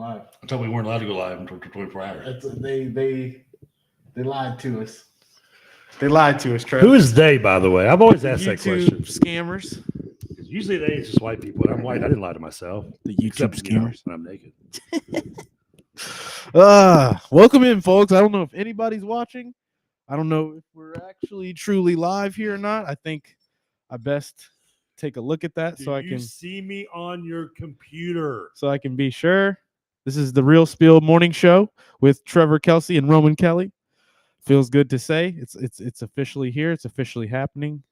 live. I thought we weren't allowed to go live until 24 hours. They lied to us. They lied to us, Trevor. Who is they, by the way? I've always asked that YouTube question. scammers. Usually they is just white people. And I'm white. I didn't lie to myself. The YouTube scammers. When I'm naked. Welcome in, folks. I don't know if anybody's watching. I don't know if we're actually truly live here or not. I think I best take a look at that so I can see me on your computer. So I can be sure. This is the Real Spiel morning show with Trevor Kelsey and Roman Kelly. Feels good to say it's officially here. It's officially happening.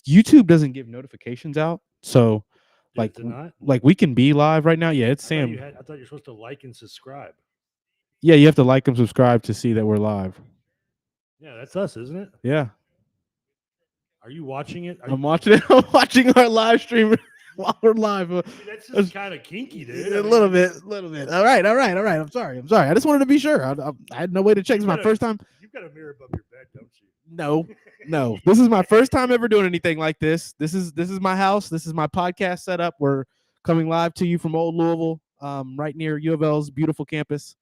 YouTube doesn't give notifications out, so like we can be live right now. Yeah, it's Sam. I thought you were supposed to like and subscribe. Yeah, you have to like and subscribe to see that we're live. Yeah, that's us, isn't it? Yeah. Are you watching it? I'm watching it. I'm watching our live stream while we're live. That's just kind of kinky, dude. A little bit. All right. I'm sorry. I just wanted to be sure. I had no way to check. It's my first time. You've got a mirror above your bed, don't you? No. This is my first time ever doing anything like this. This is my house. This is my podcast setup. We're coming live to you from Old Louisville, right near U of L's beautiful campus.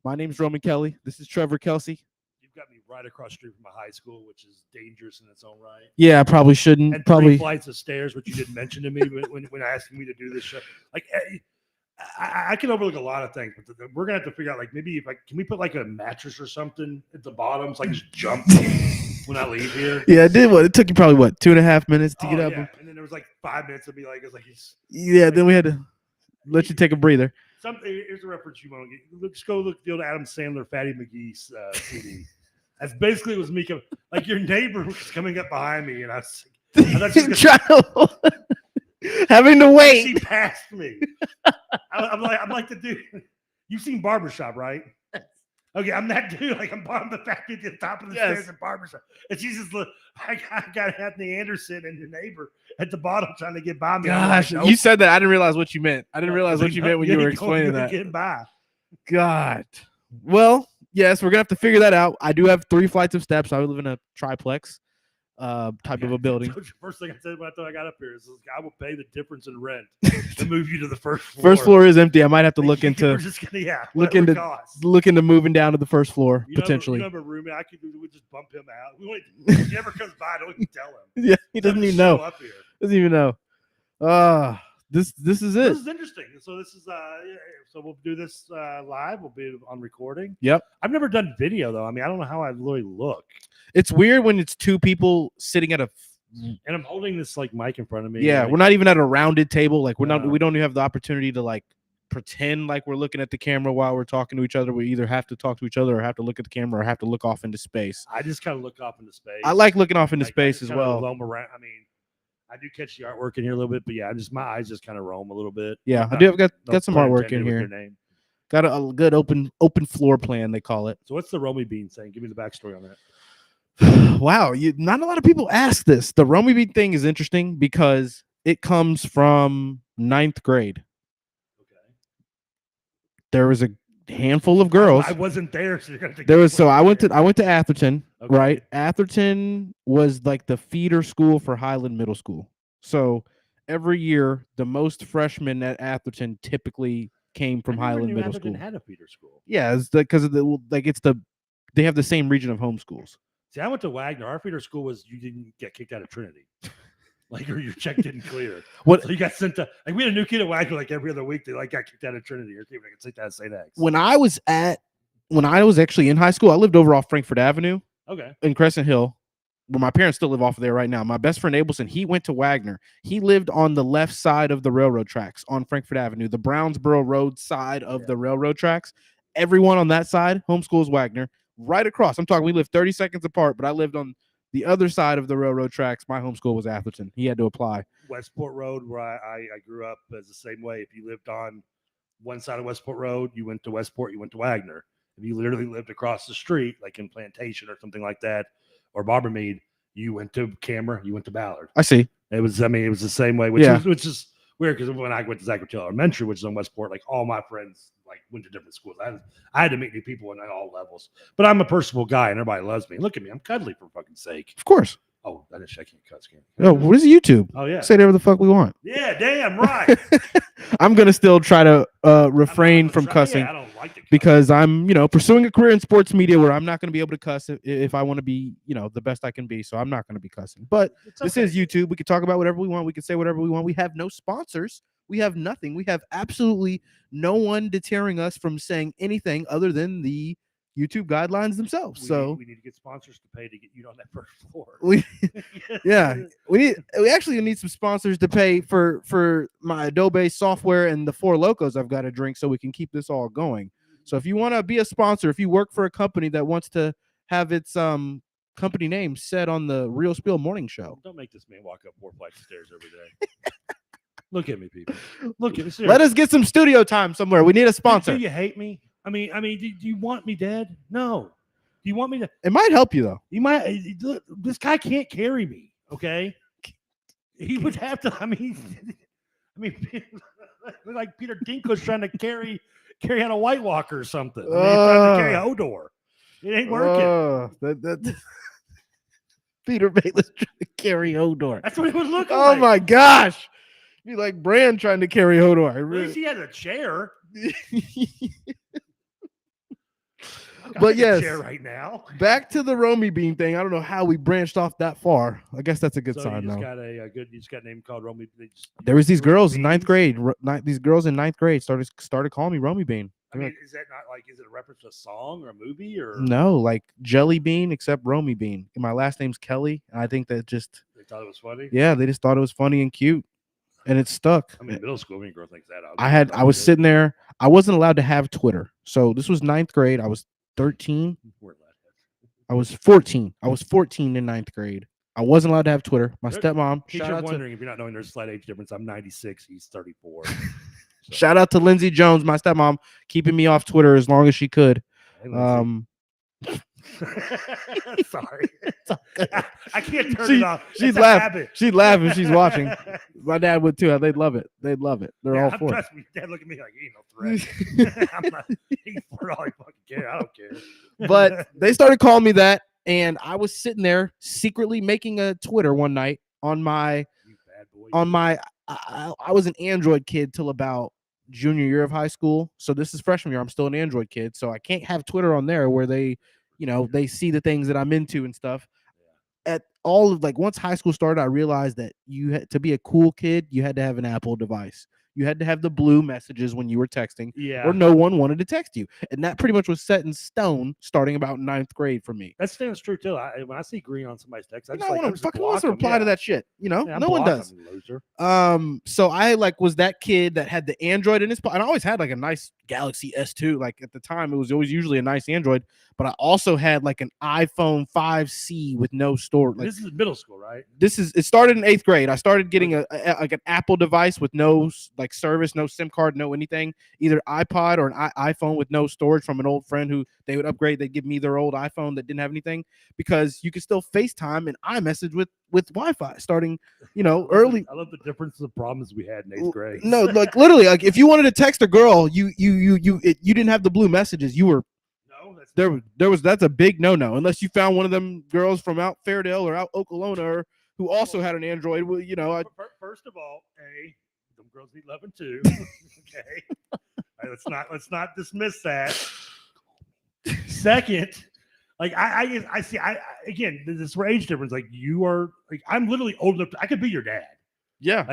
My name's Roman Kelly. This is Trevor Kelsey. You've got me right across the street from a high school, which is dangerous in its own right. Yeah, I probably shouldn't. And probably 3 flights of stairs, which you didn't mention to me when asking me to do this show. Like, I can overlook a lot of things, but we're gonna have to figure out, like, maybe can we put like a mattress or something at the bottom so I can just jump when I leave here? Yeah, it did. It took you probably 2.5 minutes to get up. Yeah. And then there was like 5 minutes of me like, then we had to let you take a breather. Here's a reference you want to get. Let's go look the old Adam Sandler Fatty McGee's CD. That's basically was me like your neighbor was coming up behind me, and I was having to wait. She passed me. I'm like the dude. You've seen Barbershop, right? Okay, I'm that dude. Like I'm the fat dude at the top of the stairs at Barbershop. And she's just I got Anthony Anderson and your neighbor at the bottom trying to get by me. Gosh, you said that. I didn't realize what you meant. I didn't realize what you meant when you were explaining that. Getting by. God. Well, yes, we're gonna have to figure that out. I do have 3 flights of steps. I live in a triplex type of a building. First thing I said when I got up here is I will pay the difference in rent to move you to the first floor. First floor is empty. I might have to look into look into moving down to the first floor potentially. You have a roommate. We just bump him out. If he ever comes by, don't even tell him. Yeah, he doesn't even know. Up here. Doesn't even know. This is it. This is interesting. So this is so we'll do this live. We'll be on recording. Yep. I've never done video though. I mean, I don't know how I really look. It's weird when it's 2 people sitting at and I'm holding this like mic in front of me. Yeah, we're not even at a rounded table. Like we don't even have the opportunity to like pretend like we're looking at the camera while we're talking to each other. We either have to talk to each other or have to look at the camera or have to look off into space. I just kind of look off into space. I like looking off into space as well. Roam around. I mean, I do catch the artwork in here a little bit, but yeah, my eyes just kind of roam a little bit. Yeah, I do have got some artwork in here. Got a good open floor plan, they call it. So what's the Romy Bean thing? Give me the backstory on that. Wow, not a lot of people ask this. The Romy Bean thing is interesting because it comes from 9th grade. Okay. There was a handful of girls. I wasn't there, so you're gonna there was. So I went to Atherton. Okay. Right, Atherton was like the feeder school for Highland Middle School. So every year, the most freshmen at Atherton typically came from Highland Middle School. Had a feeder school. Yeah, it's because of they have the same region of homeschools. See, I went to Wagner. Our feeder school was you didn't get kicked out of Trinity, like or your check didn't clear. What? So you got sent to like we had a new kid at Wagner like every other week. They like got kicked out of Trinity or came like sent out of St. X. When I was actually in high school, I lived over off Frankfurt Avenue. Okay. In Crescent Hill, where my parents still live off of there right now. My best friend Abelson, he went to Wagner. He lived on the left side of the railroad tracks on Frankfurt Avenue, the Brownsboro Road side of the railroad tracks. Everyone on that side, homeschools Wagner. Right across. I'm talking, we lived 30 seconds apart, but I lived on the other side of the railroad tracks. My homeschool was Atherton. He had to apply. Westport Road, where I grew up, is the same way. If you lived on one side of Westport Road, you went to Westport, you went to Wagner. If you literally lived across the street, like in Plantation or something like that, or Barbermead, you went to Camera, you went to Ballard. I see. It was the same way, which is weird because when I went to Zachary Elementary, which is on Westport, like all my friends like went to different schools. I had to meet new people on all levels. But I'm a personable guy and everybody loves me. Look at me, I'm cuddly for fucking sake. Of course. Oh, I didn't check your cuts. Oh, what is YouTube? Oh yeah. Say whatever the fuck we want. Yeah, damn right. I'm gonna still try to refrain from cussing. I don't like to cuss. Because I'm, pursuing a career in sports media where I'm not going to be able to cuss if I want to be, the best I can be. So I'm not going to be cussing. But this is YouTube. We can talk about whatever we want. We can say whatever we want. We have no sponsors. We have nothing. We have absolutely no one deterring us from saying anything other than the YouTube guidelines themselves. We need to get sponsors to pay to get you on that first floor. We actually need some sponsors to pay for my Adobe software and the Four Locos I've got to drink so we can keep this all going. So if you want to be a sponsor, if you work for a company that wants to have its company name said on the Real Spiel morning show, don't make this man walk up 4 flights of stairs every day. Look at me, people. Look at me. Seriously. Let us get some studio time somewhere. We need a sponsor. Do you hate me? I mean, do you want me dead? No. Do you want me to? It might help you though. You might. This guy can't carry me. Okay. He would have to. I mean, like Peter Dinklage trying to carry out a White Walker or something. Trying to carry Hodor. It ain't working. Peter Baelish trying to carry Hodor. That's what it would look like. Oh my gosh. Be like Bran trying to carry Hodor. At least he had a chair. But yes, chair right now. Back to the Romy Bean thing. I don't know how we branched off that far. I guess that's a good sign. You though. just got a name called Romy. There was these girls in ninth grade. These girls in ninth grade started calling me Romy Bean. I mean, is that not like, is it a reference to a song or a movie or no? Like Jelly Bean, except Romy Bean. And my last name's Kelly, and I think that just they thought it was funny. Yeah, they just thought it was funny and cute. And it stuck. I mean, middle school, girl thinks that. I was sitting there. I wasn't allowed to have Twitter. So this was ninth grade. I was 13. I was 14. I was 14 in ninth grade. I wasn't allowed to have Twitter. My stepmom. If you're wondering if you're not knowing there's a slight age difference, I'm 96. He's 34. So. Shout out to Lindsay Jones, my stepmom, keeping me off Twitter as long as she could. Hey, sorry. I can't turn it off. She's laughing. She's laughing. She's watching. My dad would too. They'd love it. They'd love it. They're all for it. Trust me, Dad look at me like he ain't no threat. I'm not. He's for all he fucking care. I don't care. But they started calling me that, and I was sitting there secretly making a Twitter one night on my. You bad boy. I was an Android kid till about junior year of high school. So this is freshman year. I'm still an Android kid, so I can't have Twitter on there where they see the things that I'm into and stuff. At all of once high school started, I realized that you had to be a cool kid. You had to have an Apple device. You had to have the blue messages when you were texting, or no one wanted to text you. And that pretty much was set in stone starting about ninth grade for me. That stands true too. When I see green on somebody's text, I just wants to reply to that shit. No one does. So I was that kid that had the Android in his pocket. And I always had a nice Galaxy S2. At the time, it was always usually a nice Android. But I also had an iPhone 5C with no storage. This is middle school, right? It started in 8th grade. I started getting an Apple device with no service, no SIM card, no anything. Either iPod or an iPhone with no storage from an old friend who they would upgrade. They'd give me their old iPhone that didn't have anything because you could still FaceTime and iMessage with Wi-Fi starting, early. I love the difference of problems we had in 8th grade. No, literally, if you wanted to text a girl, you didn't have the blue messages. You were. That's a big no unless you found one of them girls from out Fairdale or out Okolona who also had an Android. Well, First of all, them girls need loving too. Okay, let's not dismiss that. Second, I see. Again, this is where age difference. You are I'm literally old enough. I could be your dad. Yeah.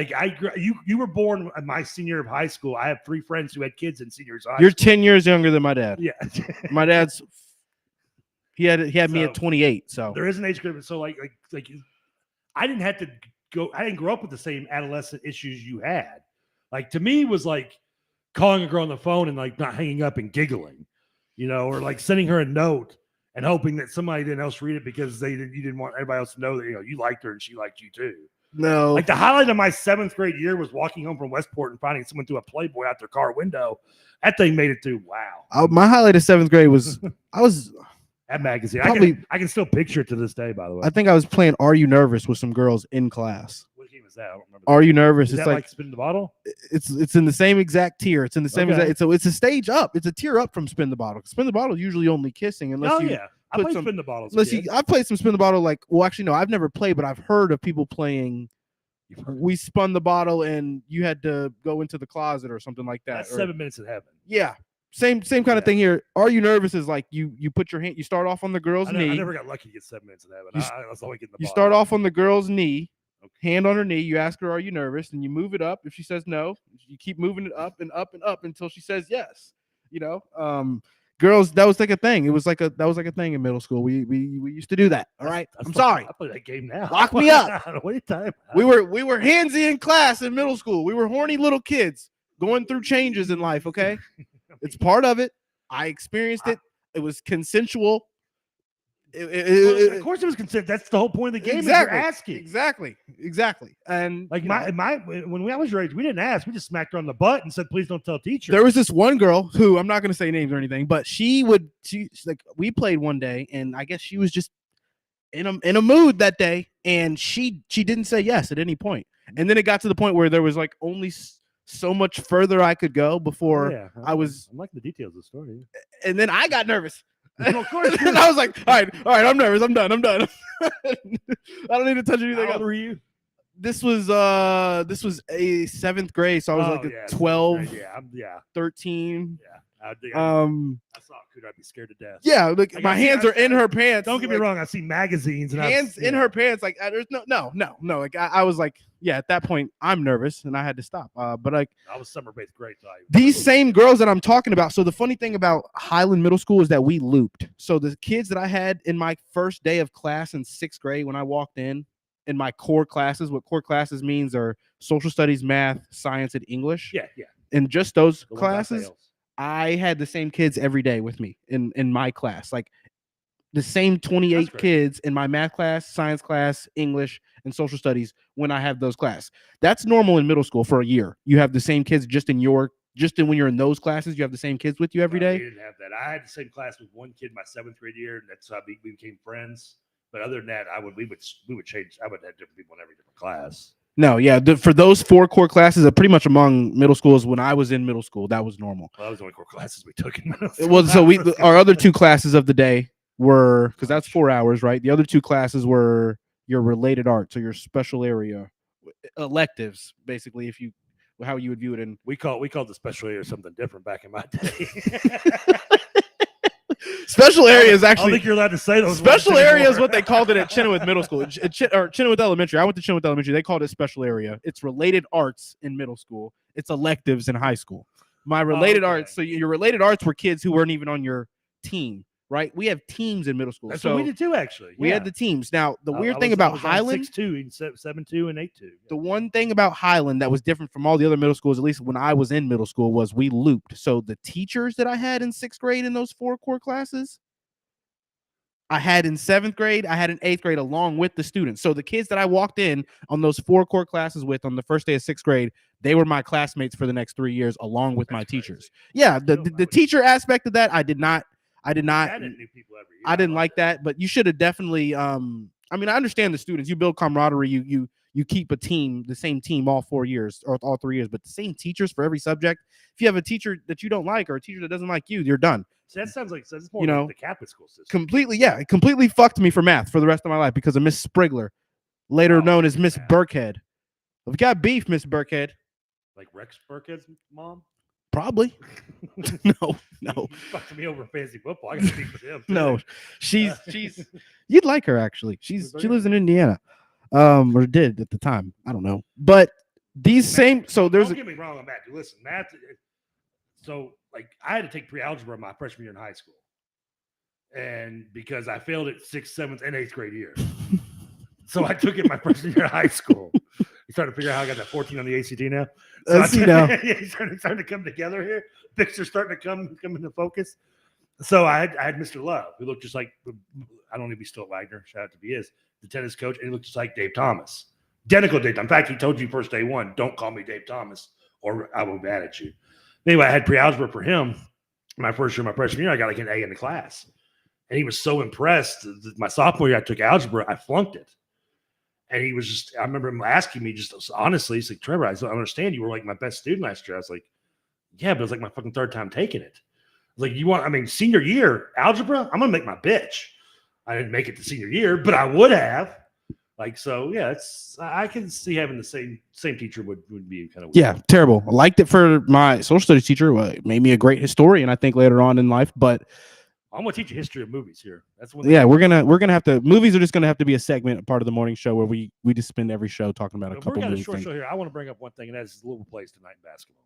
You were born my senior year of high school. I have 3 friends who had kids in seniors. You're 10 years younger than my dad. Yeah. My dad's he had me at 28. So there is an age group. So I didn't have to go. I didn't grow up with the same adolescent issues you had. To me it was calling a girl on the phone and not hanging up and giggling, or sending her a note and hoping that somebody else read it because you didn't want everybody else to know that you liked her and she liked you too. No. The highlight of my 7th grade year was walking home from Westport and finding someone threw a Playboy out their car window. That thing made it to wow. My highlight of 7th grade was that magazine. Probably, I can still picture it to this day, by the way. I think I was playing Are You Nervous with some girls in class. What game is that? I don't remember. Are You Nervous? Is that Spin the Bottle? It's in the same exact tier. It's in the same exact. It's a stage up. It's a tier up from Spin the Bottle. Spin the Bottle is usually only kissing unless you. Yeah. I played Spin the Bottle. I played some Spin the Bottle. Well, actually, no, I've never played, but I've heard of people playing we spun the bottle and you had to go into the closet or something like that. That's 7 minutes in heaven. Yeah. Same kind of thing here. Are you nervous? Is like you put your hand, you start off on the girl's knee. I never got lucky to get 7 minutes in heaven. I was only getting the bottle. Start off on the girl's knee, hand on her knee. You ask her, "Are you nervous?" And you move it up. If she says no, you keep moving it up and up and up until she says yes. Girls, that was like a thing. That was like a thing in middle school. We used to do that. All right. I'm sorry. I play that game now. Lock me up. What are you talking about? We were handsy in class in middle school. We were horny little kids going through changes in life. Okay, it's part of it. I experienced it. It was consensual. Of course, it was consent. That's the whole point of the game. Exactly. You're asking. Exactly. And like when I was your age, we didn't ask. We just smacked her on the butt and said, "Please don't tell teacher." There was this one girl who I'm not going to say names or anything, but she's like, we played one day, and I guess she was just in a mood that day, and she didn't say yes at any point. And then it got to the point where there was like only so much further I could go before I was. I'm liking the details of the story. And then I got nervous. Well, of course. And I was like, all right, I'm nervous. I'm done. I don't need to touch anything. How old were you? This was a 7th grade, so I was 12, 13. Yeah. I saw it. Could I be scared to death? Yeah, like my hands are in her pants. Don't get me wrong. I see magazines and hands in her pants. Like there's no. Like I was like, yeah. At that point, I'm nervous and I had to stop. But like I was summer based great. These same girls that I'm talking about. So the funny thing about Highland Middle School is that we looped. So the kids that I had in my first day of class in 6th grade when I walked in my core classes. What core classes means are social studies, math, science, and English. Yeah. And just those classes. I had the same kids every day with me in my class, like the same 28 kids in my math class, science class, English, and social studies when I have those classes. That's normal in middle school for a year. You have the same kids when you're in those classes, you have the same kids with you every day. We didn't have that. I had the same class with one kid my 7th grade year, and that's how we became friends. But other than that, we would change. I would have different people in every different class. No, yeah. For those 4 core classes, pretty much among middle schools, when I was in middle school, that was normal. Well, that was the only core classes we took in middle school. Well, so our other 2 classes of the day were, because that's 4 hours, right? The other 2 classes were your related arts or your special area electives, basically, how you would view it. And we called the special area something different back in my day. Special area is actually. I don't think you're allowed to say those. Special area is what they called it at Chenoweth Middle School, or Chenoweth Elementary. I went to Chenoweth Elementary. They called it special area. It's related arts in middle school. It's electives in high school. My related arts. So your related arts were kids who weren't even on your team, right? We have teams in middle school. That's so what we did too, actually. We had the teams. Now, the weird thing about Highland, 6'2", 7'2", and 8'2". Yeah. The one thing about Highland that was different from all the other middle schools, at least when I was in middle school, was we looped. So the teachers that I had in 6th grade in those 4 core classes, I had in 7th grade, I had in 8th grade along with the students. So the kids that I walked in on those 4 core classes with on the first day of 6th grade, they were my classmates for the next 3 years along with my teachers. Yeah, the teacher aspect of that, I did not. I didn't like that, but you should have definitely. I mean, I understand the students. You build camaraderie. You keep a team, the same team, all 4 years or all 3 years, but the same teachers for every subject. If you have a teacher that you don't like or a teacher that doesn't like you, you're done. So that sounds like it's more like the Catholic school system. Completely, yeah. It completely fucked me for math for the rest of my life because of Miss Sprigler, later known as Miss Burkhead. We've got beef, Miss Burkhead. Like Rex Burkhead's mom? Probably. No. You fucked me over in fantasy football. I got to speak with him. No, she's you'd like her actually. She lives in Indiana. Or did at the time. I don't know. But these same don't get me wrong on Matt. Listen, Matt. So like I had to take pre-algebra my freshman year in high school. And because I failed it 6th, 7th, and 8th grade year. So I took it my freshman year in high school. You starting to figure out how I got that 14 on the ACT now? So it's starting to come together here. Pictures starting to come into focus. So I had Mr. Love, who looked just like, I don't know if he's still at Wagner. Shout out to he is the tennis coach, and he looked just like Dave Thomas. Identical Dave Thomas. In fact, he told you first day one, don't call me Dave Thomas or I will be mad at you. Anyway, I had pre-algebra for him. My first year, my freshman year, I got like an A in the class. And he was so impressed that my sophomore year, I took algebra. I flunked it. And he was just, I remember him asking me just honestly, he's like, Trevor, I don't understand. You were like my best student last year. I was like, yeah, but it was like my fucking 3rd time taking it. I was like, senior year, algebra, I'm going to make my bitch. I didn't make it to senior year, but I would have. Like, so yeah, I can see having the same teacher would be kind of weird. Yeah, terrible. I liked it for my social studies teacher. It made me a great historian, I think, later on in life. But I'm gonna teach you history of movies here. That's one. Yeah, we're gonna have to. Movies are just gonna have to be a segment, a part of the morning show where we just spend every show talking about a couple. We're got a movie short things. show here. I want to bring up one thing, and that's Louisville plays tonight in basketball.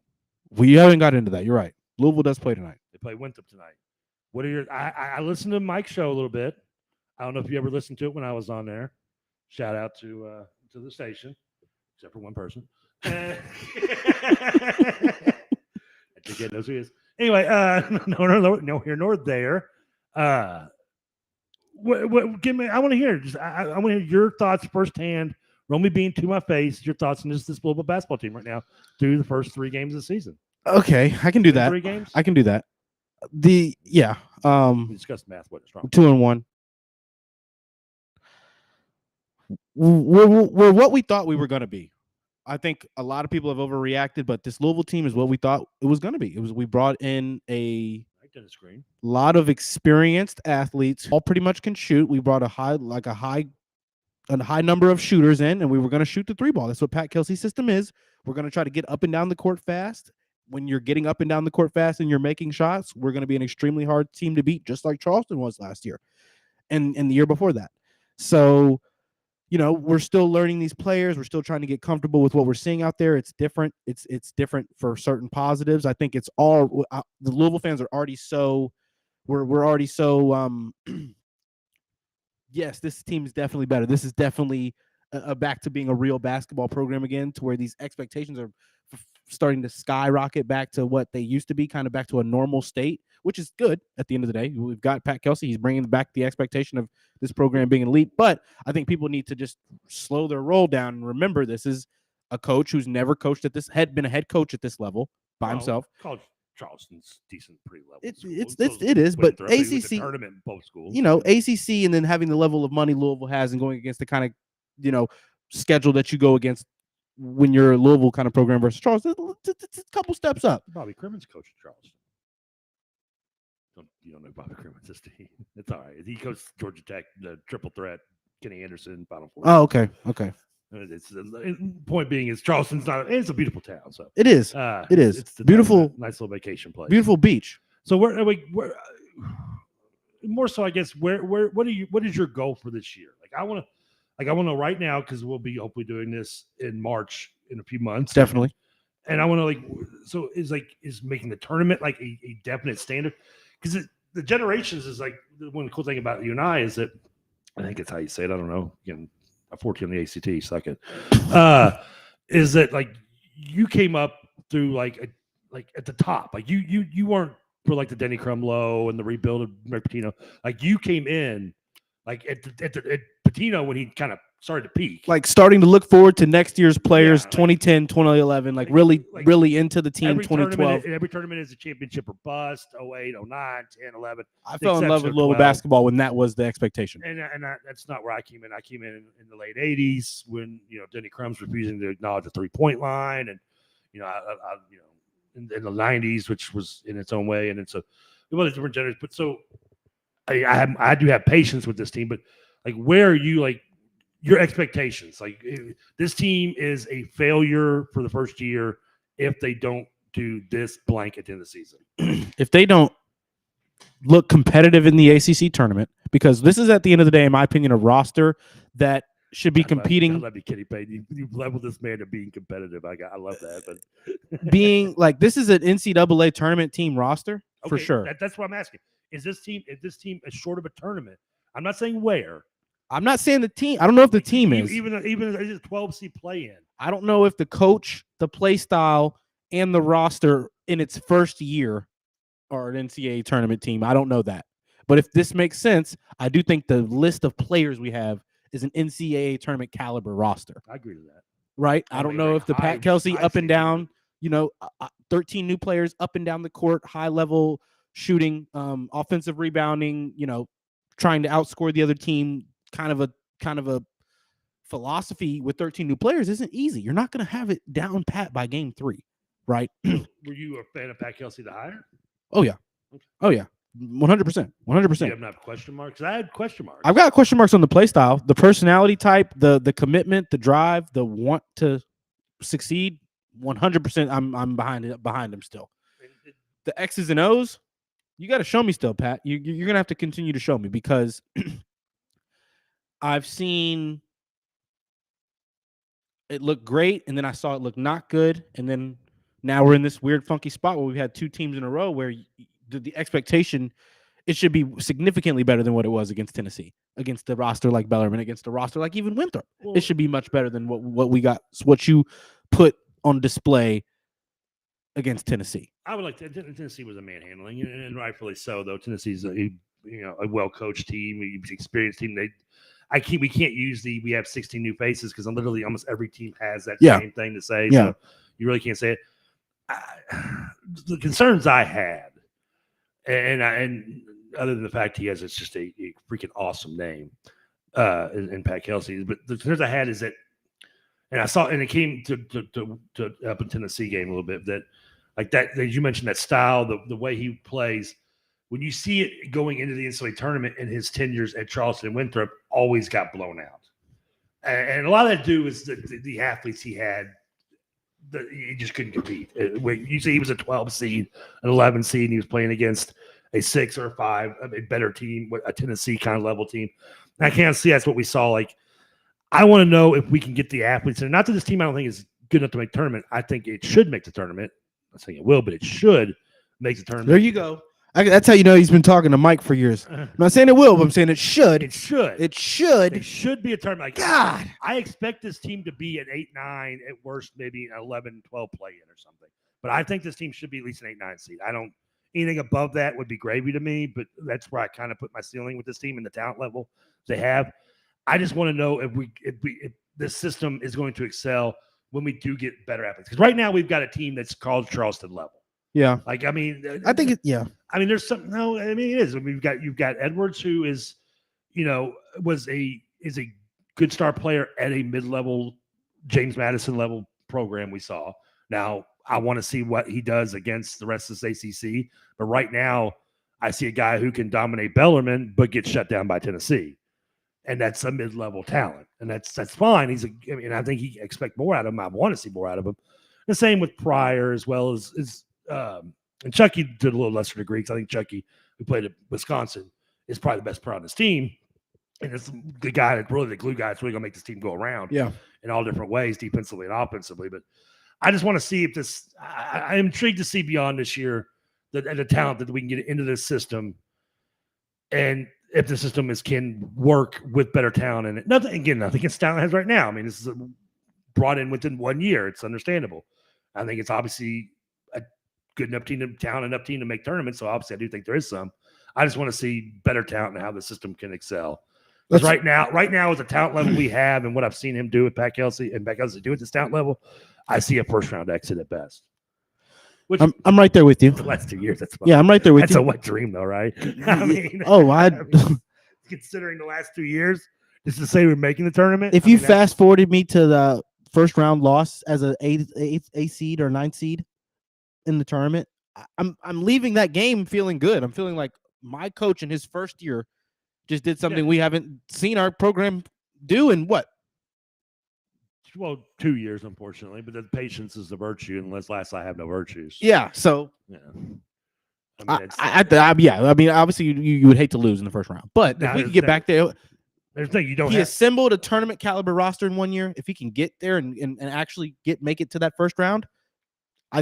We haven't got into that. You're right. Louisville does play tonight. They play Winthrop tonight. What are your? I listened to Mike's show a little bit. I don't know if you ever listened to it when I was on there. Shout out to the station, except for one person. I think it knows who he is. Anyway, no here nor there. Give me. I want to hear. I want to hear your thoughts firsthand. Romy Bean to my face. Your thoughts on this Louisville basketball team right now through the first 3 games of the season. Okay, I can do that. 3 games. I can do that. We discussed math. What's wrong? 2-1. We're what we thought we were going to be. I think a lot of people have overreacted, but this Louisville team is what we thought it was going to be. We brought in a lot of experienced athletes, all pretty much can shoot. We brought a high number of shooters in, and we were going to shoot the 3 ball. That's what Pat Kelsey's system is. We're going to try to get up and down the court fast. When you're getting up and down the court fast and you're making shots, we're going to be an extremely hard team to beat, just like Charleston was last year and the year before that. So, we're still learning these players. We're still trying to get comfortable with what we're seeing out there. It's different. It's different for certain positives. I think it's all the Louisville fans are already so we're already so yes, this team is definitely better. This is definitely back to being a real basketball program again, to where these expectations are starting to skyrocket back to what they used to be, kind of back to a normal state, which is good at the end of the day. We've got Pat Kelsey. He's bringing back the expectation of this program being elite, but I think people need to just slow their roll down and remember this is a coach who's never coached at this, been a head coach at this level by himself. College Charleston's decent pre-level. It is, but ACC tournament in both schools. ACC, and then having the level of money Louisville has and going against the kind of schedule that you go against when you're a Louisville kind of program versus Charleston, it's a couple steps up. Bobby Crimmon's coach at Charleston. You don't know Bobby Crimmon's team. It's all right. He coached Georgia Tech, the triple threat, Kenny Anderson, Final Four. Oh, okay. It's point being is Charleston's not. It's a beautiful town. So it is. It is. It's beautiful, nice little vacation place. Beautiful beach. So where more so, I guess. What is your goal for this year? I want to know right now, because we'll be hopefully doing this in March in a few months. Definitely. And I want to so is making the tournament like a definite standard, because the generations is like one cool thing about you and I is that I think it's how you say it. I don't know. Again, a 14 on the ACT, suck it. Is that you came up through at the top, you weren't for the Denny Crumlow and the rebuild of Rick Pitino. You came in at Pitino when he kind of started to peak. Starting to look forward to next year's players, 2010, 2011, really into the team, 2012. Every tournament is a championship or bust, 08, 09, 10, 11. I fell in love with Louisville basketball when that was the expectation. And that's not where I came in. I came in the late 80s when, Denny Crum's refusing to acknowledge the 3-point line. And, in the 90s, which was in its own way. And it's it was different generations. But so I do have patience with this team, but where are you, your expectations? This team is a failure for the first year if they don't do this blank at the end of the season. If they don't look competitive in the ACC tournament, because this is at the end of the day, in my opinion, a roster that should be competing. I love you, Kitty Payne. You've leveled this man to being competitive. I love that. But being this is an NCAA tournament team roster for sure. That's what I'm asking. Is this team as short of a tournament? I'm not saying where. I'm not saying the team. I don't know if the team is even a 12 play in. I don't know if the coach, the play style, and the roster in its first year are an NCAA tournament team. I don't know that. But if this makes sense, I do think the list of players we have is an NCAA tournament caliber roster. I agree with that. Right? I don't know if the Pat Kelsey up and down, 13 new players up and down the court, high level shooting, offensive rebounding, trying to outscore the other team, kind of a philosophy with 13 new players isn't easy. You're not going to have it down pat by game 3, right? Were you a fan of Pat Kelsey the hire? Oh yeah. 100%. 100%. You have not question marks. I had question marks. I've got question marks on the play style, the personality type, the commitment, the drive, the want to succeed. 100%. I'm behind him still. The X's and O's, you got to show me still, Pat. You're gonna have to continue to show me because I've seen it look great, and then I saw it look not good, and then now we're in this weird, funky spot where we've had 2 teams in a row where the expectation, it should be significantly better than what it was against Tennessee, against the roster like Bellarmine, against the roster like even Winthrop. Well, it should be much better than what we got, what you put on display against Tennessee. I would like to. Tennessee was a manhandling, and rightfully so. Though Tennessee's a well coached team, experienced team. We can't use we have 16 new faces because literally almost every team has that same thing to say. Yeah. So you really can't say it. The concerns I had, and other than the fact it's just a freaking awesome name, in Pat Kelsey. But the concerns I had is that, and I saw, and it came to up in Tennessee game a little bit that. Like that, as you mentioned, that style, the way he plays, when you see it going into the NCAA tournament in his tenures at Charleston and Winthrop, always got blown out. And a lot of that to do is the athletes he had, he just couldn't compete. You see, he was a 12 seed, an 11 seed, and he was playing against a 6 or a 5, a better team, a Tennessee kind of level team. And I can't see that's what we saw. Like, I want to know if we can get the athletes. And not that this team I don't think is good enough to make tournament. I think it should make the tournament. I'm not saying it will, but it should make the tournament. There you go. That's how you know he's been talking to Mike for years. I'm not saying it will, but I'm saying it should. It should. It should. It should be a tournament. Like, God. I expect this team to be an 8-9, at worst, maybe an 11-12 play-in or something. But I think this team should be at least an 8-9 seed. Anything above that would be gravy to me, but that's where I kind of put my ceiling with this team and the talent level they have. I just want to know if this system is going to excel when we do get better athletes. Because right now we've got a team that's called Charleston level. Yeah. Like, I mean, I think there's some, no, I mean, it is. I mean, you've got Edwards, who is, is a good star player at a mid-level James Madison level program we saw. Now, I want to see what he does against the rest of this ACC. But right now, I see a guy who can dominate Bellarmine, but get shut down by Tennessee. And that's a mid-level talent, and that's fine. I think he expect more out of him. I want to see more out of him. The same with Pryor, as well as and Chucky did a little lesser degree, because I think Chucky, who played at Wisconsin, is probably the best player on this team, and it's the guy that really the glue guy that's really gonna make this team go around. Yeah, in all different ways, defensively and offensively. But I just want to see if this. I'm intrigued to see beyond this year the talent that we can get into this system, and if the system can work with better talent in it. Nothing against talent has right now. I mean, this is brought in within 1 year. It's understandable. I think it's obviously a good enough team, talent enough team to make tournaments. So obviously, I do think there is some. I just want to see better talent and how the system can excel. Because right now, with the talent level we have and what I've seen him do with Pat Kelsey and Pat Kelsey do at this talent level, I see a first round exit at best. Which I'm right there with you. The last 2 years, I'm right there with you. That's a wet dream, though, right? I mean, considering the last 2 years, just to say we're making the tournament. If you fast forwarded me to the first round loss as an 8 seed or 9 seed in the tournament, I'm leaving that game feeling good. I'm feeling like my coach in his first year just did something we haven't seen our program do in what? Well, 2 years, unfortunately, but the patience is the virtue, unless I have no virtues. Yeah. So, I mean, obviously you would hate to lose in the first round, but if we can get back there, he assembled a tournament caliber roster in 1 year. If he can get there and actually make it to that first round,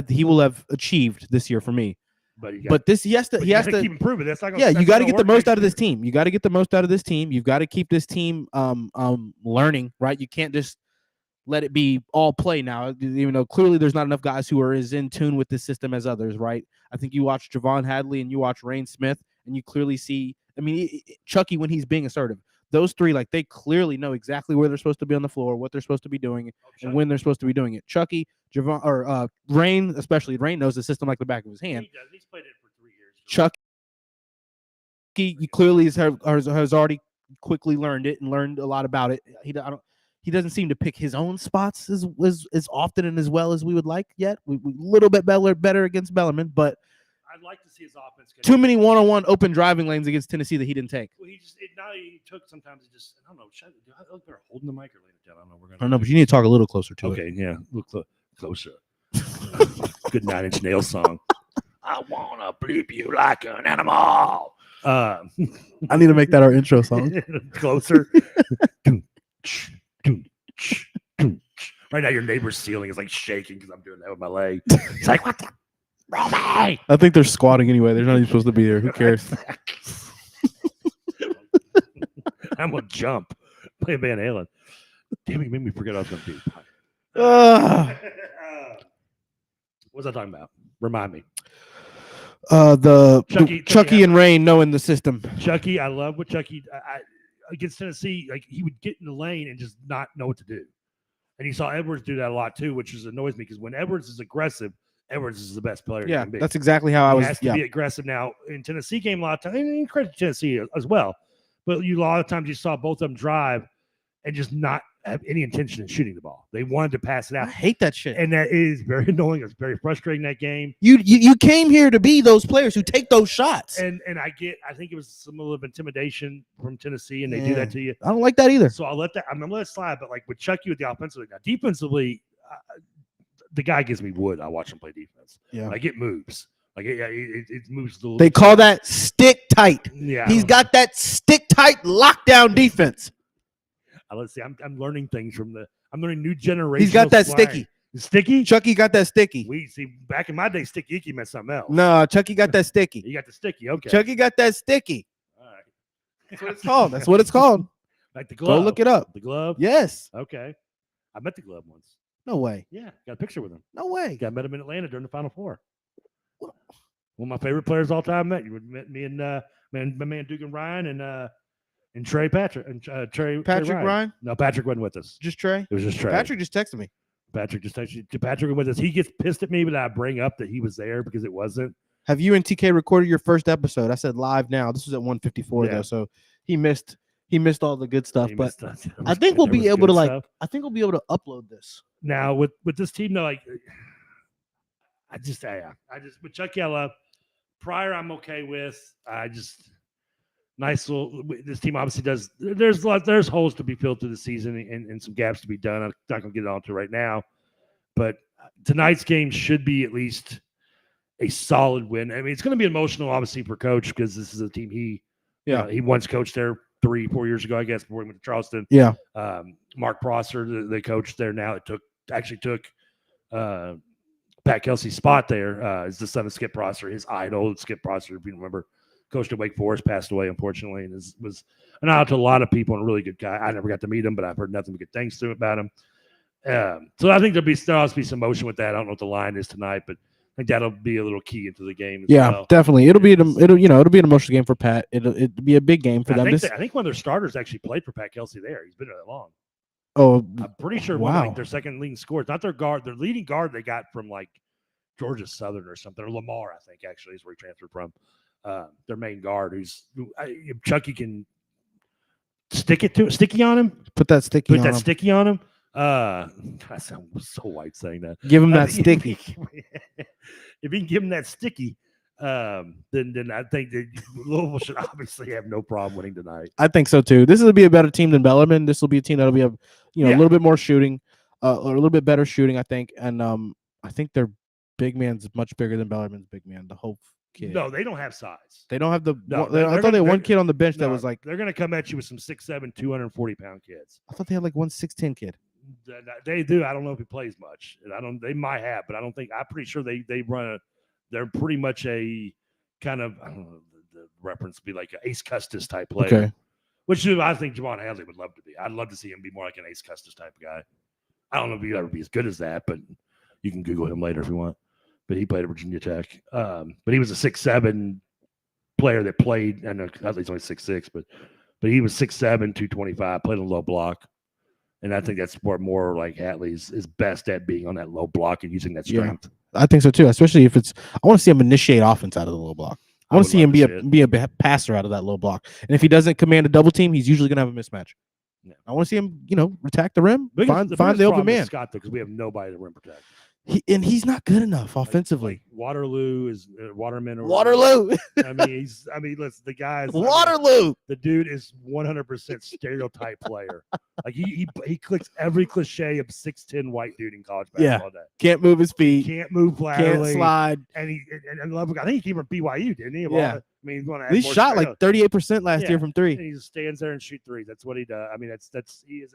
he will have achieved this year for me. But he has to keep improving. That's not you got to get the most out of this team. You got to get the most out of this team. You've got to keep this team learning, right? You can't just let it be all play now, even though clearly there's not enough guys who are as in tune with this system as others, right? I think you watch Javon Hadley and you watch Rain Smith, and you clearly see, I mean, Chucky, when he's being assertive, those three, like, they clearly know exactly where they're supposed to be on the floor, what they're supposed to be doing, and when they're supposed to be doing it. Chucky, Javon, or Rain, especially Rain, knows the system like the back of his hand. He does. He's played it for 3 years. Chucky clearly has already quickly learned it and learned a lot about it. He doesn't seem to pick his own spots as often and as well as we would like yet. We a little bit better against Bellarmine, but I'd like to see his offense. Too many one-on-one open driving lanes against Tennessee that he didn't take. Well, now he took. Sometimes he just. I don't know. I look better holding the mic or laying it down. I don't know. We're gonna. I don't know, but you need to talk a little closer to it. Okay, yeah, look closer. Good 9 Inch Nails song. I wanna bleep you like an animal. I need to make that our intro song. Closer. Right now, your neighbor's ceiling is like shaking because I'm doing that with my leg. It's like, what the? Romy! I think they're squatting anyway. They're not even supposed to be there. Who cares? I'm gonna jump. Play Van Halen. Damn, you made me forget I was gonna do. What was I talking about? Remind me. Chucky and Rain knowing the system. Chucky, I love what Chucky against Tennessee. Like he would get in the lane and just not know what to do. And you saw Edwards do that a lot too, which annoys me because when Edwards is aggressive, Edwards is the best player. Yeah, that's exactly how I was. He has to be aggressive now. In Tennessee game, a lot of times, and credit to Tennessee as well. But a lot of times you saw both of them drive and just not have any intention of shooting the ball. They wanted to pass it out. I hate that shit. And that is very annoying. It's very frustrating, that game. You came here to be those players who take those shots. And I think it was some level of intimidation from Tennessee, and they do that to you. I don't like that either. So I'm going to let it slide. But like with Chucky with the offensively, now defensively, the guy gives me wood. I watch him play defense. Yeah. Like it moves. Like it moves a little. They call that stick tight. Yeah. He's got that stick tight lockdown defense. Let's see. I'm learning things from I'm learning new generation. He's got that slang. sticky. Sticky? Chucky got that sticky. We see back in my day, sticky icky meant something else. No, Chucky got that sticky. You got the sticky. Okay. Chucky got that sticky. All right. That's what it's called. That's what it's called. Like the glove. Go look it up. The glove? Yes. Okay. I met the glove once. No way. Yeah. Got a picture with him. No way. I met him in Atlanta during the Final Four. One of my favorite players all time. Met me and my man Dugan Ryan and Trey Patrick and Trey Ryan? No, Patrick wasn't with us. Just Trey? It was just Trey. Patrick just texted me. Patrick went with us. He gets pissed at me, but I bring up that he was there because it wasn't. Have you and TK recorded your first episode? I said live now. This was at 1:54 though, so he missed all the good stuff. But I think we'll be able to upload this. Now with this team though, like I just with Chucky I love. Pryor I'm okay with. Nice little. This team obviously does. There's holes to be filled through the season and some gaps to be done. I'm not going to get it on to right now, but tonight's game should be at least a solid win. I mean, it's going to be emotional, obviously, for Coach because this is a team he once coached there 3-4 years ago, I guess, before he went to Charleston. Yeah. Mark Prosser, the coach there now, actually took Pat Kelsey's spot there. Is the son of Skip Prosser, his idol. Skip Prosser, if you remember. Coached at Wake Forest, passed away, unfortunately, and was an out to a lot of people and a really good guy. I never got to meet him, but I've heard nothing but good things about him. So I think there'll always be some motion with that. I don't know what the line is tonight, but I think that'll be a little key into the game. Definitely. It'll be an emotional game for Pat. It'll be a big game for them. I think one of their starters actually played for Pat Kelsey there. He's been there that long. Oh, I'm pretty sure one, their second leading scorer, not their guard, their leading guard they got from like Georgia Southern or something, or Lamar, I think actually is where he transferred from. Their main guard, if Chucky can sticky on him. Put that sticky on him. I sound so white saying that. Give him that sticky. If he can give him that sticky, then I think that Louisville should obviously have no problem winning tonight. I think so too. This will be a better team than Bellarmine. This will be a team that'll be a little bit more shooting, or a little bit better shooting, I think. And I think their big man's much bigger than Bellarmine's big man. The Hope kid. No, they don't have size. They don't have the. I thought they had one kid on the bench that was like. They're going to come at you with some 6'7", 240-pound kids. I thought they had like 1 6'10" kid. They do. I don't know if he plays much. They might have, but I don't think. I'm pretty sure they run they're pretty much a kind of, I don't know, the reference would be like an Ace Custis type player. Okay. Which I think Javon Hadley would love to be. I'd love to see him be more like an Ace Custis type of guy. I don't know if he'd ever be as good as that, but you can Google him later if you want. But he played at Virginia Tech. But he was a 6'7" player that played, I know Hadley's only 6'6", but he was 6'7", 225, played a low block. And I think that's more like Hadley's is best at being on that low block and using that strength. Yeah, I think so too, especially if it's – I want to see him initiate offense out of the low block. I want to see him be a passer out of that low block. And if he doesn't command a double team, he's usually going to have a mismatch. Yeah. I want to see him, attack the rim, find the open man. Scott, though, because we have nobody to rim protect. He's not good enough offensively. Like Waterloo is Waterman. Or Waterloo. Listen, the guy's Waterloo. The dude is 100% stereotype player. Like he clicks every cliche of 6'10" white dude in college basketball. Yeah. Can't move his feet. Can't move laterally. Can't slide. And I think he came from BYU, didn't he? He's shot like 38% last year from three. And he just stands there and shoot threes. That's what he does. I mean, he is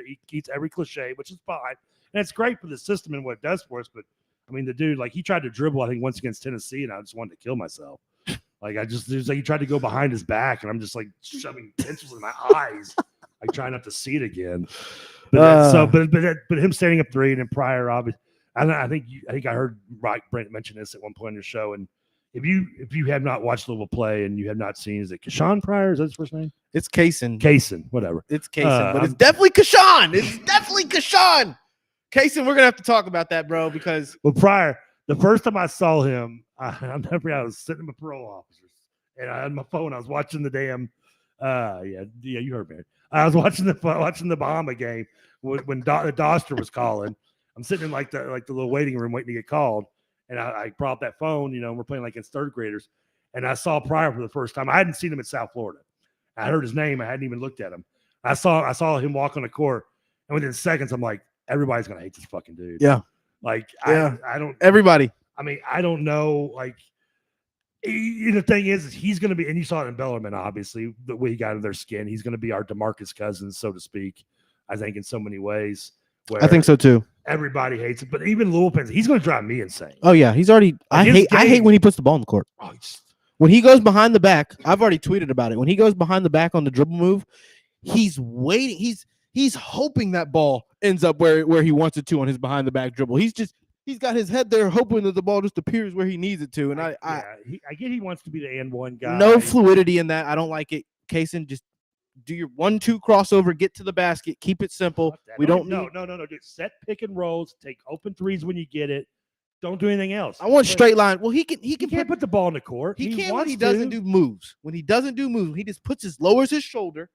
he eats every cliche, which is fine. And it's great for the system and what it does for us. But I mean, the dude, like he tried to dribble, I think once against Tennessee, and I just wanted to kill myself. He tried to go behind his back, and I'm just like shoving pencils in my eyes. I try not to see it again. But him standing up three and then Pryor, obviously, I think I heard Brent mention this at one point in the show. And if you have not watched Louisville play and you have not seen, is it Kashawn Pryor? Is that his first name? It's Kaysen. Kaysen, whatever. It's Kaysen, but it's definitely Kashawn. It's definitely Kashawn. Kaysen, we're gonna have to talk about that, bro, because Pryor, the first time I saw him, I was sitting in my parole officers, and I had my phone. I was watching the damn, you heard me. I was watching the Bahama game when the Doster was calling. I'm sitting in like the little waiting room waiting to get called, and I brought up that phone. We're playing like against third graders, and I saw Pryor for the first time. I hadn't seen him in South Florida. I heard his name. I hadn't even looked at him. I saw him walk on the court, and within seconds, I'm like, everybody's gonna hate this fucking dude. Yeah. Like yeah. I don't. Everybody. I mean, I don't know. Like, the thing is he's going to be, and you saw it in Bellarmine, obviously, the way he got in their skin. He's going to be our DeMarcus Cousins, so to speak. I think in so many ways. I think so too. Everybody hates it, but even Louisville fans, he's going to drive me insane. Oh yeah, he's already. I hate when he puts the ball in the court. When he goes behind the back, I've already tweeted about it. When he goes behind the back on the dribble move, he's waiting. He's hoping that ball ends up where he wants it to on his behind the back dribble. He's got his head there hoping that the ball just appears where he needs it to. And I get he wants to be the and-one guy. No fluidity in that. I don't like it. Kaysen, just do your 1-2 crossover, get to the basket, keep it simple. No, dude. Set pick and rolls, take open threes when you get it. Don't do anything else. I want straight line. Well, he can't put the ball in the court. He can't when he doesn't do moves. When he doesn't do moves, he just lowers his shoulder.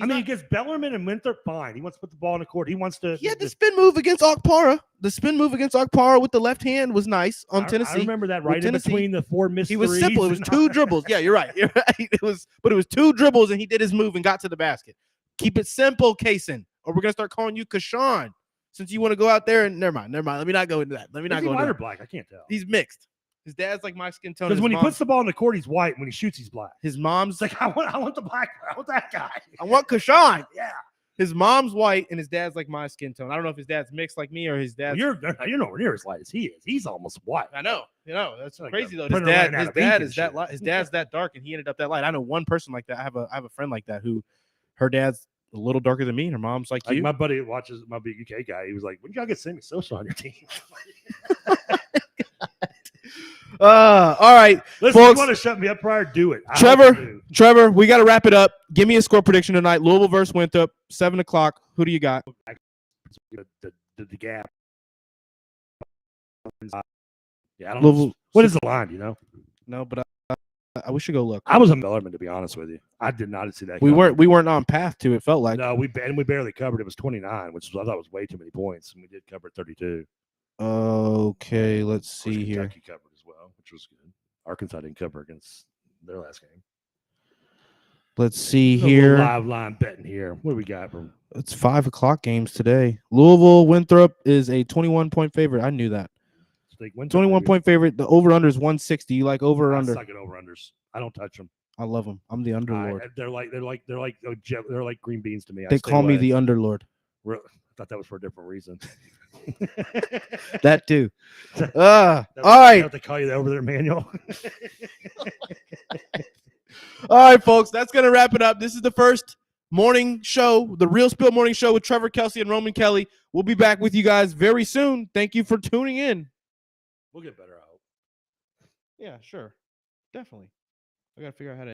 He gets Bellarmine and Winthrop fine. He wants to put the ball in the court. He wants to. He had the spin move against Okpara. The spin move against Okpara with the left hand was nice on Tennessee. I remember that right in between the four missed. He was simple. It was 2 dribbles. Yeah, you're right. It was 2 dribbles and he did his move and got to the basket. Keep it simple, Kaysen, or we're gonna start calling you Kashawn. Since you want to go out there and never mind. Let me not go into that. Is he white or black? I can't tell. He's mixed. His dad's like my skin tone. Because when he puts the ball in the court, he's white. When he shoots, he's black. His mom's like, I want the black. I want that guy. I want Kashawn. Yeah. His mom's white and his dad's like my skin tone. I don't know if his dad's mixed like me or his dad's. You're nowhere near as light as he is. He's almost white. I know. That's like crazy though. His dad is that light. His dad's that dark and he ended up that light. I know one person like that. I have a friend like that who, her dad's a little darker than me and her mom's like you. My buddy watches my big UK guy. He was like, "When y'all get Sammy Sosa on your team?" All right. Listen, folks, you want to shut me up prior? Do it. Trevor, we got to wrap it up. Give me a score prediction tonight. Louisville versus Winthrop, 7:00. Who do you got? The gap. Yeah, I don't Louisville, know. What is the line? You know? No, but I wish you go look. I was a Bellarmine, to be honest with you. I did not see that. We weren't on path to it. Felt like no, we barely covered. It was 29, which I thought was way too many points, and we did cover 32. Okay, let's see here. Kentucky covered as well, which was good. Arkansas didn't cover against their last game. Let's see here. Live line betting here. What do we got? It's 5:00 games today. Louisville Winthrop is a 21-point favorite. I knew that. 21-point favorite. The over/under is 160. You like over or under? I suck at over/unders. I don't touch them. I love them. I'm the underlord. They're like green beans to me. They call me the underlord. I thought that was for a different reason. That too. All right. Have to call you that over there, Manuel. All right, folks. That's gonna wrap it up. This is the first morning show, the Real Spiel morning show with Trevor Kelsey and Roman Kelly. We'll be back with you guys very soon. Thank you for tuning in. We'll get better, I hope. Yeah, sure. Definitely. I got to figure out how to